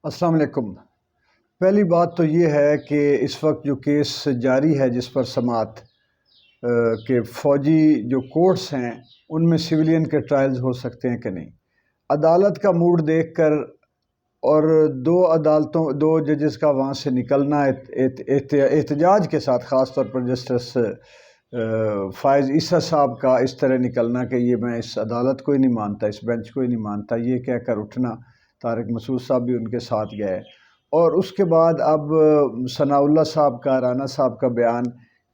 السلام علیکم۔ پہلی بات تو یہ ہے کہ اس وقت جو کیس جاری ہے جس پر سماعت کہ فوجی جو کورٹس ہیں ان میں سویلین کے ٹرائلز ہو سکتے ہیں کہ نہیں، عدالت کا موڈ دیکھ کر اور دو ججز کا وہاں سے نکلنا احتجاج کے ساتھ، خاص طور پر جسٹس فائز عیسیٰ صاحب کا اس طرح نکلنا کہ یہ میں اس عدالت کو ہی نہیں مانتا، اس بینچ کو ہی نہیں مانتا، یہ کہہ کر اٹھنا، طارق مسعود صاحب بھی ان کے ساتھ گئے، اور اس کے بعد اب ثناء اللہ صاحب کا، رانا صاحب کا بیان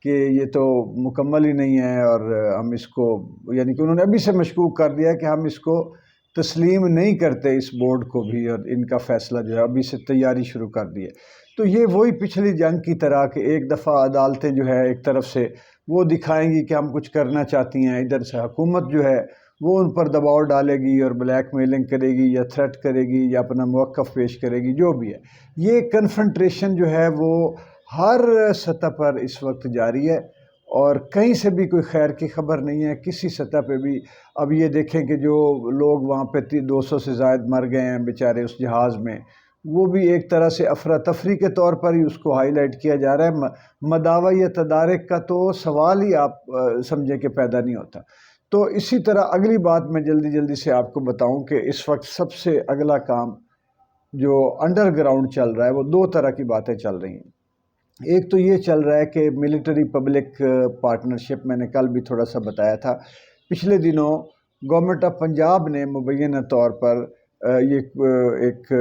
کہ یہ تو مکمل ہی نہیں ہے اور ہم اس کو، یعنی کہ انہوں نے ابھی سے مشکوک کر دیا کہ ہم اس کو تسلیم نہیں کرتے، اس بورڈ کو بھی، اور ان کا فیصلہ جو ہے ابھی سے تیاری شروع کر دی ہے۔ تو یہ وہی پچھلی جنگ کی طرح کہ ایک دفعہ عدالتیں جو ہے ایک طرف سے وہ دکھائیں گی کہ ہم کچھ کرنا چاہتی ہیں، ادھر سے حکومت جو ہے وہ ان پر دباؤ ڈالے گی اور بلیک میلنگ کرے گی یا تھریٹ کرے گی یا اپنا موقف پیش کرے گی، جو بھی ہے۔ یہ کنفرنٹریشن جو ہے وہ ہر سطح پر اس وقت جاری ہے اور کہیں سے بھی کوئی خیر کی خبر نہیں ہے کسی سطح پہ بھی۔ اب یہ دیکھیں کہ جو لوگ وہاں پہ 200 سے زائد مر گئے ہیں بیچارے اس جہاز میں، وہ بھی ایک طرح سے افراتفری کے طور پر ہی اس کو ہائی لائٹ کیا جا رہا ہے۔ مداوع یا تدارک کا تو سوال ہی آپ سمجھیں کہ پیدا نہیں ہوتا۔ تو اسی طرح اگلی بات میں جلدی سے آپ کو بتاؤں کہ اس وقت سب سے اگلا کام جو انڈر گراؤنڈ چل رہا ہے وہ دو طرح کی باتیں چل رہی ہیں۔ ایک تو یہ چل رہا ہے کہ ملٹری پبلک پارٹنرشپ، میں نے کل بھی تھوڑا سا بتایا تھا، پچھلے دنوں گورنمنٹ آف پنجاب نے مبینہ طور پر یہ ایک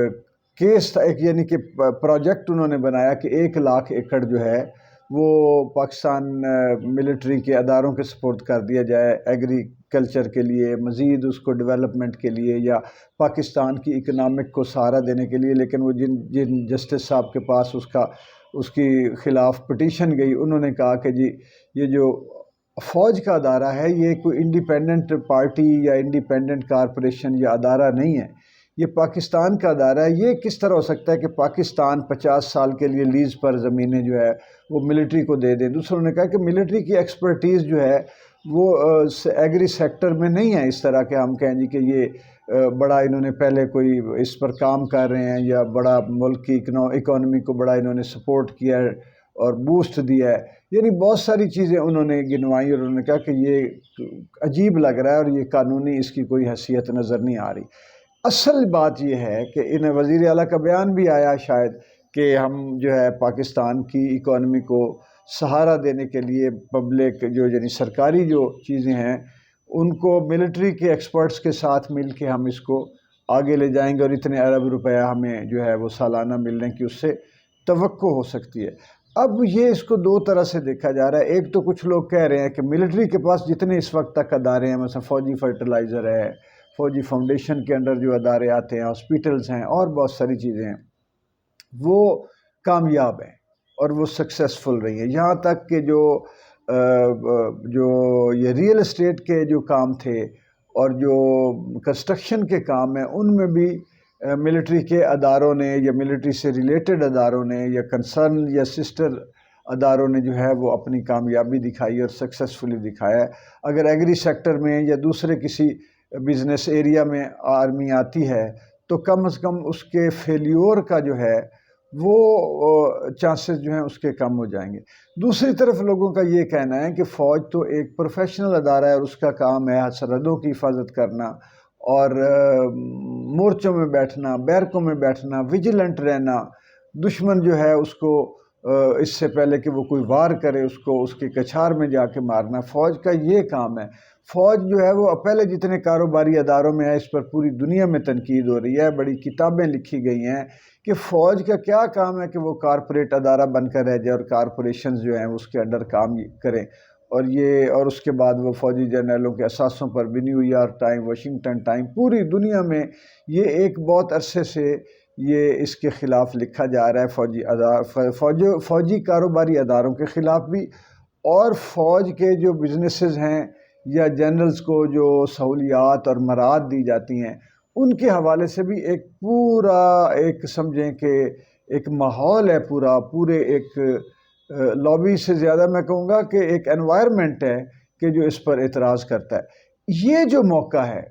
کیس تھا، یعنی کہ پروجیکٹ انہوں نے بنایا کہ 1,00,000 ایکڑ جو ہے وہ پاکستان ملٹری کے اداروں کے سپورٹ کر دیا جائے ایگریکلچر کے لیے، مزید اس کو ڈیولپمنٹ کے لیے یا پاکستان کی اکنامک کو سہارا دینے کے لیے۔ لیکن وہ جن جسٹس صاحب کے پاس اس کی خلاف پٹیشن گئی، انہوں نے کہا کہ جی یہ جو فوج کا ادارہ ہے یہ کوئی انڈیپینڈنٹ پارٹی یا انڈیپینڈنٹ کارپوریشن یا ادارہ نہیں ہے، یہ پاکستان کا ادارہ ہے۔ یہ کس طرح ہو سکتا ہے کہ پاکستان 50 سال کے لیے لیز پر زمینیں جو ہے وہ ملٹری کو دے دے؟ دوسروں نے کہا کہ ملٹری کی ایکسپرٹیز جو ہے وہ ایگری سیکٹر میں نہیں ہے، اس طرح کہ ہم کہیں جی کہ یہ بڑا انہوں نے پہلے کوئی اس پر کام کر رہے ہیں یا بڑا ملک کی اکانومی کو بڑا انہوں نے سپورٹ کیا ہے اور بوسٹ دیا ہے، یعنی بہت ساری چیزیں انہوں نے گنوائی اور انہوں نے کہا کہ یہ عجیب لگ رہا ہے اور یہ قانونی اس کی کوئی حیثیت نظر نہیں آ رہی۔ اصل بات یہ ہے کہ انہیں وزیر اعلیٰ کا بیان بھی آیا شاید کہ ہم جو ہے پاکستان کی اکانومی کو سہارا دینے کے لیے پبلک جو یعنی سرکاری جو چیزیں ہیں ان کو ملٹری کے ایکسپرٹس کے ساتھ مل کے ہم اس کو آگے لے جائیں گے اور اتنے ارب روپیہ ہمیں جو ہے وہ سالانہ ملنے کی اس سے توقع ہو سکتی ہے۔ اب یہ اس کو دو طرح سے دیکھا جا رہا ہے۔ ایک تو کچھ لوگ کہہ رہے ہیں کہ ملٹری کے پاس جتنے اس وقت تک ادارے ہیں، مثلا فوجی فرٹیلائزر ہے، فوجی فاؤنڈیشن کے انڈر جو ادارے آتے ہیں، ہاسپیٹلز ہیں اور بہت ساری چیزیں ہیں، وہ کامیاب ہیں اور وہ سکسیسفل رہی ہیں۔ یہاں تک کہ جو یہ ریئل اسٹیٹ کے جو کام تھے اور جو کنسٹرکشن کے کام ہیں ان میں بھی ملٹری کے اداروں نے یا ملٹری سے ریلیٹڈ اداروں نے یا کنسرن یا سسٹر اداروں نے جو ہے وہ اپنی کامیابی دکھائی اور سکسیسفلی دکھایا ہے۔ اگر ایگری سیکٹر میں یا دوسرے کسی بزنس ایریا میں آرمی آتی ہے تو کم از کم اس کے فیلیور کا جو ہے وہ چانسز جو ہیں اس کے کم ہو جائیں گے۔ دوسری طرف لوگوں کا یہ کہنا ہے کہ فوج تو ایک پروفیشنل ادارہ ہے اور اس کا کام ہے سرحدوں کی حفاظت کرنا اور مورچوں میں بیٹھنا، بیرکوں میں بیٹھنا، ویجیلنٹ رہنا، دشمن جو ہے اس کو اس سے پہلے کہ وہ کوئی وار کرے اس کو اس کے کچھار میں جا کے مارنا، فوج کا یہ کام ہے۔ فوج جو ہے وہ پہلے جتنے کاروباری اداروں میں ہے، اس پر پوری دنیا میں تنقید ہو رہی ہے، بڑی کتابیں لکھی گئی ہیں کہ فوج کا کیا کام ہے کہ وہ کارپوریٹ ادارہ بن کر رہ جائے اور کارپوریشنز جو ہیں اس کے انڈر کام کریں، اور اس کے بعد وہ فوجی جرنیلوں کے اثاثوں پر بھی new York time, Washington time, پوری دنیا میں یہ ایک بہت عرصے سے یہ اس کے خلاف لکھا جا رہا ہے، فوجی کاروباری اداروں کے خلاف بھی، اور فوج کے جو بزنسز ہیں یا جنرلز کو جو سہولیات اور مراد دی جاتی ہیں ان کے حوالے سے بھی ایک پورا ایک سمجھیں کہ ایک ماحول ہے، پورے ایک لابی سے زیادہ میں کہوں گا کہ ایک انوائرمنٹ ہے کہ جو اس پر اعتراض کرتا ہے۔ یہ جو موقع ہے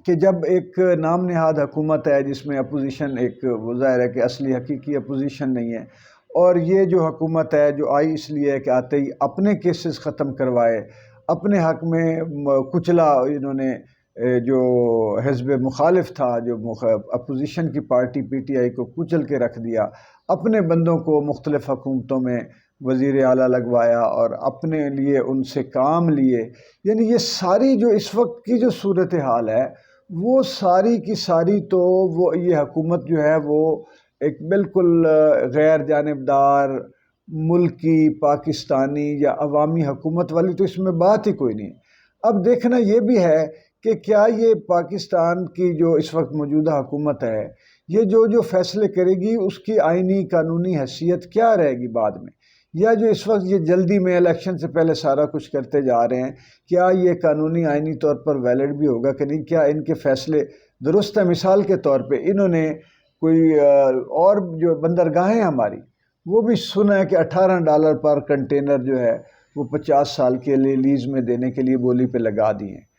کہ جب ایک نام نہاد حکومت ہے جس میں اپوزیشن ایک، وہ ظاہر ہے کہ اصلی حقیقی اپوزیشن نہیں ہے، اور یہ جو حکومت ہے جو آئی اس لیے ہے کہ آتے ہی اپنے کیسز ختم کروائے، اپنے حق میں کچلا انہوں نے جو حزب مخالف تھا، جو اپوزیشن کی پارٹی پی ٹی آئی کو کچل کے رکھ دیا، اپنے بندوں کو مختلف حکومتوں میں وزیر اعلیٰ لگوایا اور اپنے لیے ان سے کام لیے، یعنی یہ ساری جو اس وقت کی جو صورتحال ہے وہ ساری کی ساری تو وہ یہ حکومت جو ہے وہ ایک بالکل غیر جانبدار ملکی پاکستانی یا عوامی حکومت والی تو اس میں بات ہی کوئی نہیں۔ اب دیکھنا یہ بھی ہے کہ کیا یہ پاکستان کی جو اس وقت موجودہ حکومت ہے یہ جو فیصلے کرے گی اس کی آئینی قانونی حیثیت کیا رہے گی بعد میں، یا جو اس وقت یہ جلدی میں الیکشن سے پہلے سارا کچھ کرتے جا رہے ہیں کیا یہ قانونی آئینی طور پر ویلڈ بھی ہوگا کہ نہیں، کیا ان کے فیصلے درست ہے؟ مثال کے طور پہ انہوں نے کوئی اور جو بندرگاہیں ہماری وہ بھی سنا ہے کہ $18 پر کنٹینر جو ہے وہ 50 سال کے لیے لیز میں دینے کے لیے بولی پہ لگا دی ہیں۔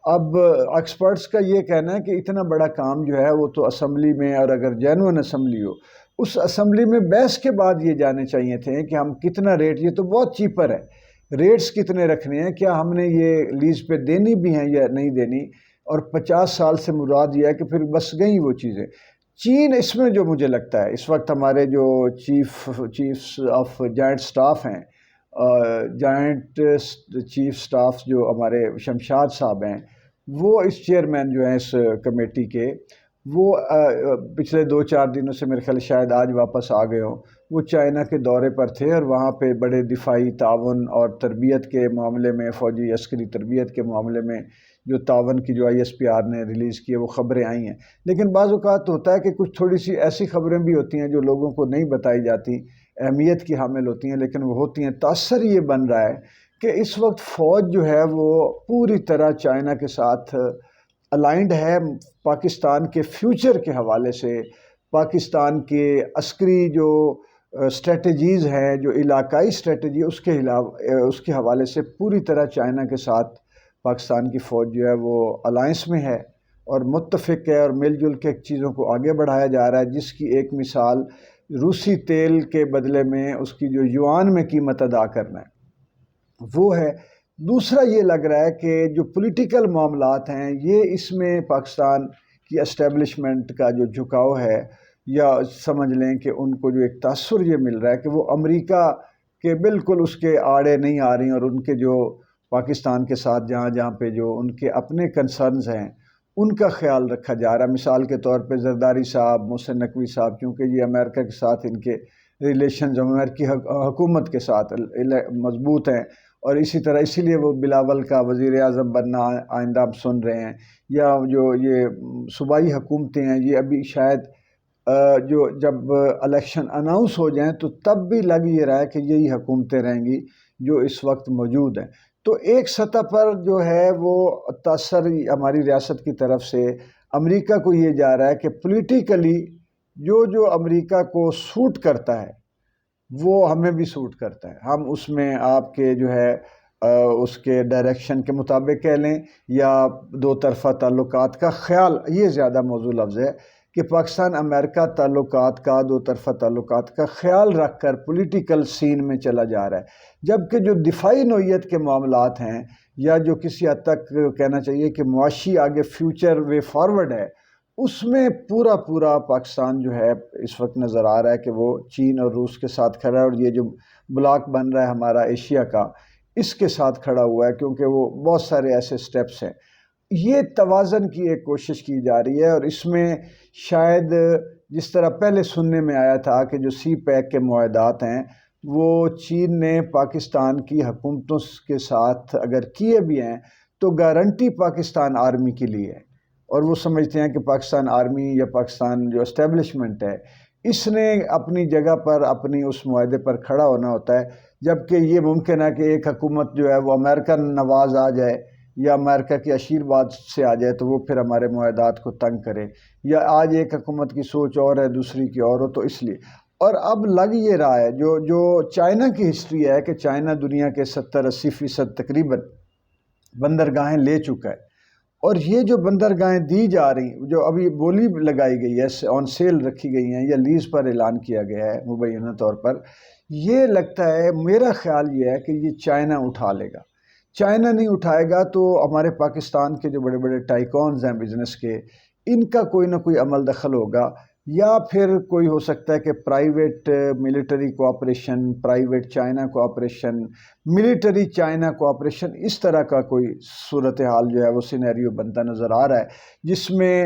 اب ایکسپرٹس کا یہ کہنا ہے کہ اتنا بڑا کام جو ہے وہ تو اسمبلی میں، اور اگر جینوئن اسمبلی ہو اس اسمبلی میں بحث کے بعد یہ جانے چاہیے تھے کہ ہم کتنا ریٹ، یہ تو بہت چیپر ہے، ریٹس کتنے رکھنے ہیں، کیا ہم نے یہ لیز پہ دینی بھی ہیں یا نہیں دینی، اور 50 سال سے مراد یہ ہے کہ پھر بس گئیں وہ چیزیں۔ چین اس میں جو مجھے لگتا ہے اس وقت ہمارے جو چیفس آف جوائنٹ سٹاف ہیں، جوائنٹ چیف سٹاف جو ہمارے شمشاد صاحب ہیں، وہ اس چیئرمین جو ہیں اس کمیٹی کے، وہ پچھلے 2-4 دنوں سے میرے خیال شاید آج واپس آ گئے ہوں، وہ چائنا کے دورے پر تھے اور وہاں پہ بڑے دفاعی تعاون اور تربیت کے معاملے میں، فوجی عسکری تربیت کے معاملے میں جو تعاون کی جو ISPR نے ریلیز کی ہے وہ خبریں آئی ہیں۔ لیکن بعض اوقات ہوتا ہے کہ کچھ تھوڑی سی ایسی خبریں بھی ہوتی ہیں جو لوگوں کو نہیں بتائی جاتی، اہمیت کی حامل ہوتی ہیں لیکن وہ ہوتی ہیں۔ تاثر یہ بن رہا ہے کہ اس وقت فوج جو ہے وہ پوری طرح چائنا کے ساتھ الائنڈ ہے، پاکستان کے فیوچر کے حوالے سے، پاکستان کے عسکری جو اسٹریٹجیز ہیں، جو علاقائی اسٹریٹجی اس کے حوالے سے پوری طرح چائنا کے ساتھ پاکستان کی فوج جو ہے وہ الائنس میں ہے اور متفق ہے اور مل جل کے چیزوں کو آگے بڑھایا جا رہا ہے، جس کی ایک مثال روسی تیل کے بدلے میں اس کی جو یوان میں قیمت ادا کرنا ہے وہ ہے۔ دوسرا یہ لگ رہا ہے کہ جو پولیٹیکل معاملات ہیں یہ اس میں پاکستان کی اسٹیبلشمنٹ کا جو جھکاؤ ہے، یا سمجھ لیں کہ ان کو جو ایک تاثر یہ مل رہا ہے کہ وہ امریکہ کے بالکل اس کے آڑے نہیں آ رہی، اور ان کے جو پاکستان کے ساتھ جہاں پہ جو ان کے اپنے کنسرنز ہیں ان کا خیال رکھا جا رہا ہے۔ مثال کے طور پہ زرداری صاحب، محسن نقوی صاحب، کیونکہ یہ امریکہ کے ساتھ ان کے ریلیشنز امریکی حکومت کے ساتھ مضبوط ہیں، اور اسی طرح اسی لیے وہ بلاول کا وزیر اعظم بننا آئندہ ہم سن رہے ہیں، یا جو یہ صوبائی حکومتیں ہیں یہ ابھی شاید جو جب الیکشن اناؤنس ہو جائیں تو تب بھی لگ یہ رہا ہے کہ یہی حکومتیں رہیں گی جو اس وقت موجود ہیں۔ تو ایک سطح پر جو ہے وہ تاثر ہماری ریاست کی طرف سے امریکہ کو یہ جا رہا ہے کہ پولیٹیکلی جو امریکہ کو سوٹ کرتا ہے وہ ہمیں بھی سوٹ کرتا ہے، ہم اس میں آپ کے جو ہے اس کے ڈائریکشن کے مطابق کہہ لیں یا دو طرفہ تعلقات کا خیال، یہ زیادہ موضوع لفظ ہے کہ پاکستان امریکہ تعلقات کا، دو طرفہ تعلقات کا خیال رکھ کر پولیٹیکل سین میں چلا جا رہا ہے، جبکہ جو دفاعی نوعیت کے معاملات ہیں یا جو کسی حد تک کہنا چاہیے کہ معاشی آگے فیوچر وے فارورڈ ہے، اس میں پورا پاکستان جو ہے اس وقت نظر آ رہا ہے کہ وہ چین اور روس کے ساتھ کھڑا ہے، اور یہ جو بلاک بن رہا ہے ہمارا ایشیا کا اس کے ساتھ کھڑا ہوا ہے، کیونکہ وہ بہت سارے ایسے سٹیپس ہیں۔ یہ توازن کی ایک کوشش کی جا رہی ہے، اور اس میں شاید جس طرح پہلے سننے میں آیا تھا کہ جو سی پیک کے معاہدات ہیں وہ چین نے پاکستان کی حکومتوں کے ساتھ اگر کیے بھی ہیں تو گارنٹی پاکستان آرمی کے لیے ہے، اور وہ سمجھتے ہیں کہ پاکستان آرمی یا پاکستان جو اسٹیبلشمنٹ ہے اس نے اپنی جگہ پر اپنی اس معاہدے پر کھڑا ہونا ہوتا ہے، جبکہ یہ ممکن ہے کہ ایک حکومت جو ہے وہ امریکن نواز آ جائے یا امریکہ کی عشیرباد سے آ جائے تو وہ پھر ہمارے معاہدات کو تنگ کرے، یا آج ایک حکومت کی سوچ اور ہے دوسری کی اور ہو، تو اس لیے۔ اور اب لگ یہ رہا ہے جو چائنا کی ہسٹری ہے کہ چائنا دنیا کے 70-80% تقریباً بندرگاہیں لے چکا ہے، اور یہ جو بندرگاہیں دی جا رہی، جو ابھی بولی لگائی گئی ہے، آن سیل رکھی گئی ہیں یا لیز پر اعلان کیا گیا ہے مبینہ طور پر، یہ لگتا ہے، میرا خیال یہ ہے کہ یہ چائنا اٹھا لے گا۔ چائنا نہیں اٹھائے گا تو ہمارے پاکستان کے جو بڑے بڑے ٹائکونز ہیں بزنس کے، ان کا کوئی نہ کوئی عمل دخل ہوگا، یا پھر کوئی ہو سکتا ہے کہ private military cooperation, private China cooperation, military China cooperation, اس طرح کا کوئی صورتحال جو ہے وہ سینیریو بنتا نظر آ رہا ہے، جس میں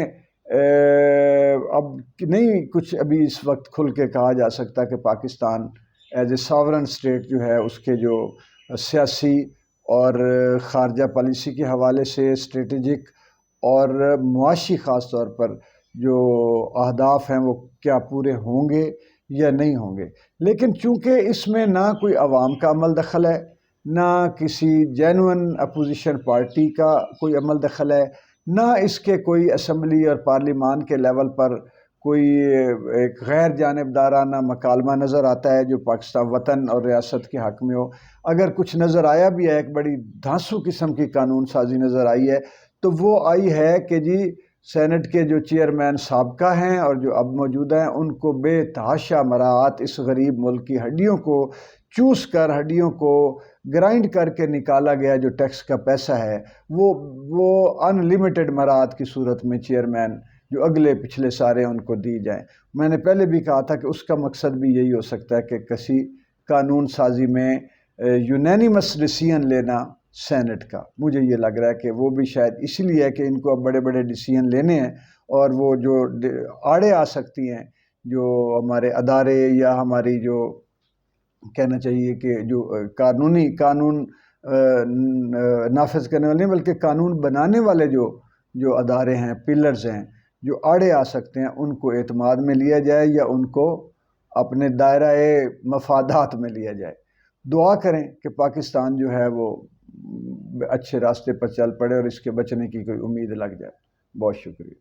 اب نہیں کچھ ابھی اس وقت کھل کے کہا جا سکتا کہ Pakistan as a sovereign state جو ہے اس کے جو سیاسی اور خارجہ پالیسی کے حوالے سے اسٹریٹجک اور معاشی خاص طور پر جو اہداف ہیں وہ کیا پورے ہوں گے یا نہیں ہوں گے۔ لیکن چونکہ اس میں نہ کوئی عوام کا عمل دخل ہے، نہ کسی جینون اپوزیشن پارٹی کا کوئی عمل دخل ہے، نہ اس کے کوئی اسمبلی اور پارلیمان کے لیول پر کوئی ایک غیر جانبدارانہ مکالمہ نظر آتا ہے جو پاکستان وطن اور ریاست کے حق میں ہو۔ اگر کچھ نظر آیا بھی ہے، ایک بڑی دھانسو قسم کی قانون سازی نظر آئی ہے، تو وہ آئی ہے کہ جی سینٹ کے جو چیئرمین سابقہ ہیں اور جو اب موجودہ ہیں، ان کو بے تحاشا مراعات اس غریب ملک کی ہڈیوں کو چوس کر، ہڈیوں کو گرائنڈ کر کے نکالا گیا جو ٹیکس کا پیسہ ہے، وہ ان لیمیٹڈ مراعات کی صورت میں چیئرمین جو اگلے پچھلے سارے ان کو دی جائیں۔ میں نے پہلے بھی کہا تھا کہ اس کا مقصد بھی یہی ہو سکتا ہے کہ کسی قانون سازی میں یونینیمس ڈیسیژن لینا سینٹ کا، مجھے یہ لگ رہا ہے کہ وہ بھی شاید اسی لیے ہے کہ ان کو اب بڑے بڑے ڈیسیژن لینے ہیں، اور وہ جو آڑے آ سکتی ہیں جو ہمارے ادارے یا ہماری جو کہنا چاہیے کہ جو قانون نافذ کرنے والے نہیں بلکہ قانون بنانے والے جو ادارے ہیں، پلرز ہیں، جو آڑے آ سکتے ہیں، ان کو اعتماد میں لیا جائے یا ان کو اپنے دائرہ مفادات میں لیا جائے۔ دعا کریں کہ پاکستان جو ہے وہ اچھے راستے پر چل پڑے اور اس کے بچنے کی کوئی امید لگ جائے۔ بہت شکریہ۔